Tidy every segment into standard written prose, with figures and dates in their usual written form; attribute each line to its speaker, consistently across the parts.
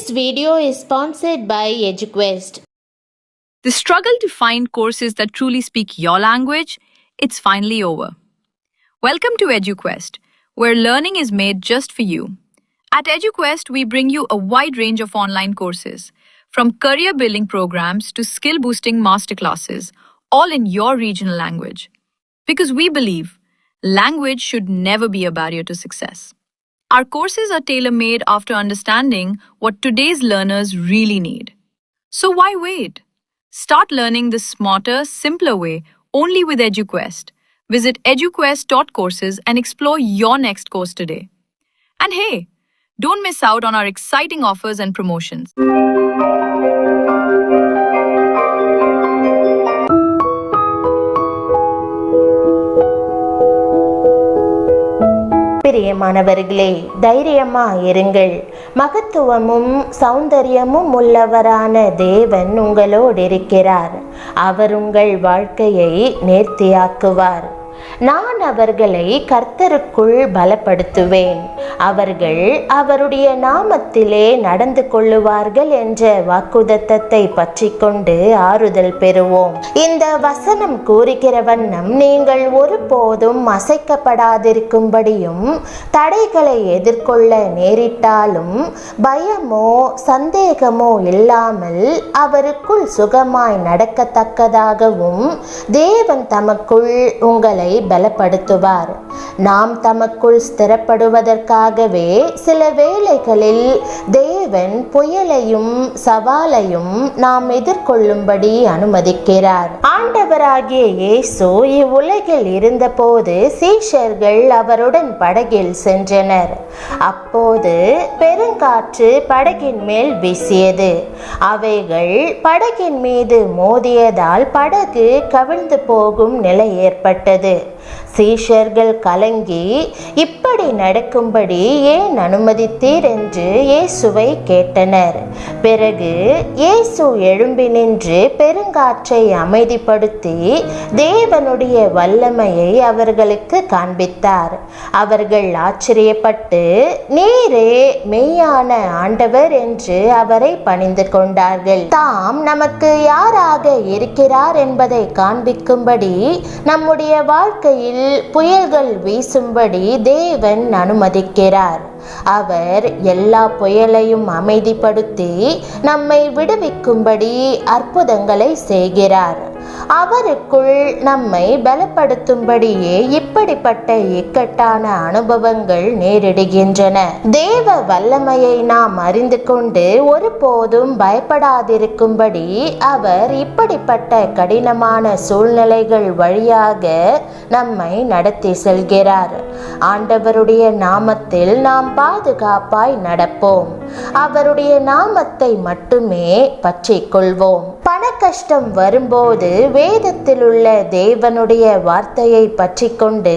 Speaker 1: This video is sponsored by EduQuest.
Speaker 2: The struggle to find courses that truly speak your language, it's finally over. Welcome to EduQuest, where learning is made just for you. At EduQuest, we bring you a wide range of online courses, from career building programs to skill boosting masterclasses, all in your regional language. Because we believe language should never be a barrier to success. Our courses are tailor-made after understanding what today's learners really need. So why wait? Start learning the smarter, simpler way only with EduQuest. Visit eduquest.courses and explore your next course today. And hey, don't miss out on our exciting offers and promotions.
Speaker 1: பிரியமானவர்களே, தைரியமா இருங்கள். மகத்துவமும் சௌந்தரியமும் உள்ளவரான தேவன் உங்களோடு இருக்கிறார். அவர் உங்கள் வாழ்க்கையை நேர்த்தியாக்குவார். நான் அவர்களை கர்த்தருக்குள் பலப்படுத்துவேன். அவர்கள் அவருடைய நாமத்திலே நடந்து கொள்ளுவார்கள் என்ற வாக்குத்தத்தத்தை பற்றி கொண்டு ஆறுதல் பெறுவோம். இந்த வசனம் கூறுகிற வண்ணம் நீங்கள் ஒருபோதும் அசைக்கப்படாதிருக்கும்படியும் தடைகளை எதிர்கொள்ள நேரிட்டாலும் பயமோ சந்தேகமோ இல்லாமல் அவருக்குள் சுகமாய் நடக்கத்தக்கதாகவும் தேவன் தமக்குள் உங்களை பலப்படுத்துவார். நாம் தமக்குள் ஸ்திரப்படுவதற்காகவே சில வேளைகளில் தேவன் புயலையும் சவாலையும் நாம் எதிர்கொள்ளும்படி அனுமதிக்கிறார். ஆண்டவராகிய இயேசு இவ்வுலகில் இருந்தபோது சீஷர்கள் அவருடன் படகில் சென்றனர். அப்போது பெருங்காற்று படகின் மேல் வீசியது. அவைகள் படகின் மீது மோதியதால் படகு கவிழ்ந்து போகும் நிலை ஏற்பட்டது. சீஷர்கள் கலங்கி, இப்படி நடக்கும்படி ஏன் அனுமதித்தீர் என்று இயேசுவை கேட்டனர். பிறகு இயேசு எழும்பி நின்று பெருங்காற்றை அமைதிப்படுத்தி தேவனுடைய வல்லமையை அவர்களுக்கு காண்பித்தார். அவர்கள் ஆச்சரியப்பட்டு, நீரே மெய்யான ஆண்டவர் என்று அவரை பணிந்து கொண்டார்கள். தாம் நமக்கு யாராக இருக்கிறார் என்பதை காண்பிக்கும்படி நம்முடைய வாழ்க்கையில் புயல்கள் வீசும்படி தேவன் அனுமதிக்கிறார். அவர் எல்லா புயலையும் அமைதிப்படுத்தி நம்மை விடுவிக்கும்படி அற்புதங்களை செய்கிறார். அவருக்குள் நம்மை பலப்படுத்தும்படியே இப்படிப்பட்ட இக்கட்டான அனுபவங்கள் நேரிடுகின்றன. தேவ வல்லமையை நாம் அறிந்து கொண்டு ஒருபோதும் பயப்படாதிருக்கும்படி அவர் இப்படிப்பட்ட கடினமான சூழ்நிலைகள் வழியாக நம்மை நடத்தி செல்கிறார். ஆண்டவருடைய நாமத்தில் நாம் பாதுகாப்பாய் நடப்போம். அவருடைய நாமத்தை மட்டுமே பற்றிக் கொள்வோம். பண கஷ்டம் வரும்போது வேதத்தில் உள்ள தேவனுடைய வார்த்தையை பற்றி கொண்டு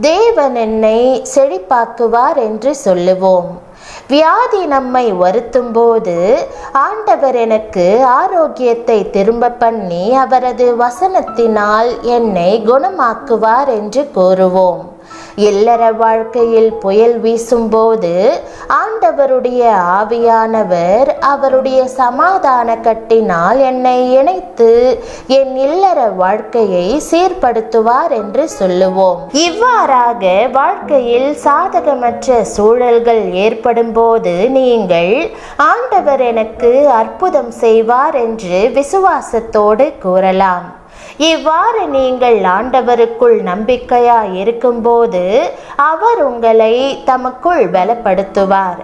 Speaker 1: தேவன் என்னை செழிப்பாக்குவார் என்று சொல்லுவோம். வியாதி நம்மை வருத்தும் போது ஆண்டவர் எனக்கு ஆரோக்கியத்தை திரும்ப பண்ணி அவரது வசனத்தினால் என்னை குணமாக்குவார் என்று கூறுவோம். இல்லற வாழ்க்கையில் புயல் வீசும்போது ஆண்டவருடைய ஆவியானவர் அவருடைய சமாதான கட்டினால் என்னை இணைத்து என் இல்லற வாழ்க்கையை சீர்படுத்துவார் என்று சொல்லுவோம். இவ்வாறாக வாழ்க்கையில் சாதகமற்ற சூழல்கள் ஏற்படும் போது நீங்கள் ஆண்டவர் எனக்கு அற்புதம் செய்வார் என்று விசுவாசத்தோடு கூறலாம். இவ்வாறு நீங்கள் ஆண்டவருக்குள் நம்பிக்கையாய் இருக்கும்போது அவர் உங்களை தமக்குள் பலப்படுத்துவார்.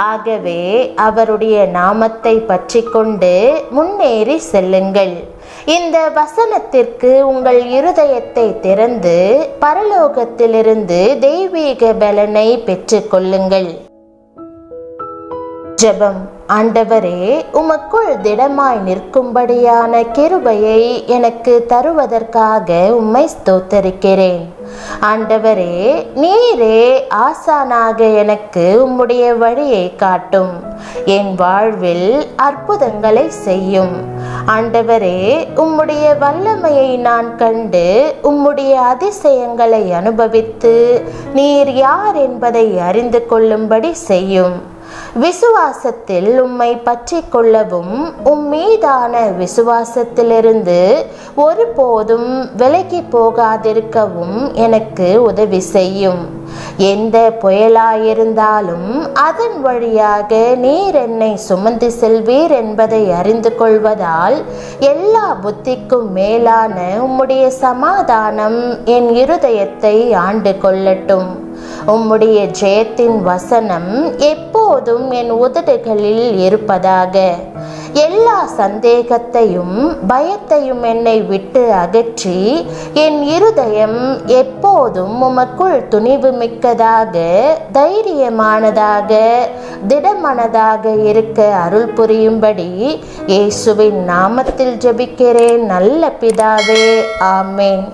Speaker 1: ஆகவே அவருடைய நாமத்தை பற்றி கொண்டு முன்னேறி செல்லுங்கள். இந்த வசனத்திற்கு உங்கள் இருதயத்தை திறந்து பரலோகத்திலிருந்து தெய்வீக பலனை பெற்றுக் கொள்ளுங்கள். ஜெபம். ஆண்டவரே, உமக்குள் திடமாய் நிற்கும்படியான கிருபையை எனக்கு தருவதற்காக உம்மை ஸ்தோத்தரிக்கிறேன். ஆண்டவரே, நீரே ஆசானாக எனக்கு உம்முடைய வழியை காட்டும். என் வாழ்வில் அற்புதங்களை செய்யும். ஆண்டவரே, உம்முடைய வல்லமையை நான் கண்டு உம்முடைய அதிசயங்களை அனுபவித்து நீர் யார் என்பதை அறிந்து கொள்ளும்படி செய்யும். விசுவாசத்தில் உம்மை பற்றி கொள்ளவும் மீதான விசுவாசத்திலிருந்து ஒருபோதும் விலகி போகாதிருக்கவும் எனக்கு உதவி செய்யும். எந்த புயலாயிருந்தாலும் அதன் வழியாக நீர் என்னை சுமந்து செல்வீர் என்பதை அறிந்து கொள்வதால் எல்லா புத்திக்கும் மேலான உம்முடைய சமாதானம் என் இருதயத்தை ஆண்டு கொள்ளட்டும். உம்முடைய ஜெயத்தின் வசனம் எப்போதும் என் உதடுகளில் இருப்பதாக. எல்லா சந்தேகத்தையும் பயத்தையும் என்னை விட்டு அகற்றி என் இருதயம் எப்போதும் உமக்குள் துணிவு மிக்கதாக, தைரியமானதாக, திடமனதாக இருக்க அருள் புரியும்படி இயேசுவின் நாமத்தில் ஜெபிக்கிறேன் நல்ல பிதாவே. ஆமேன்.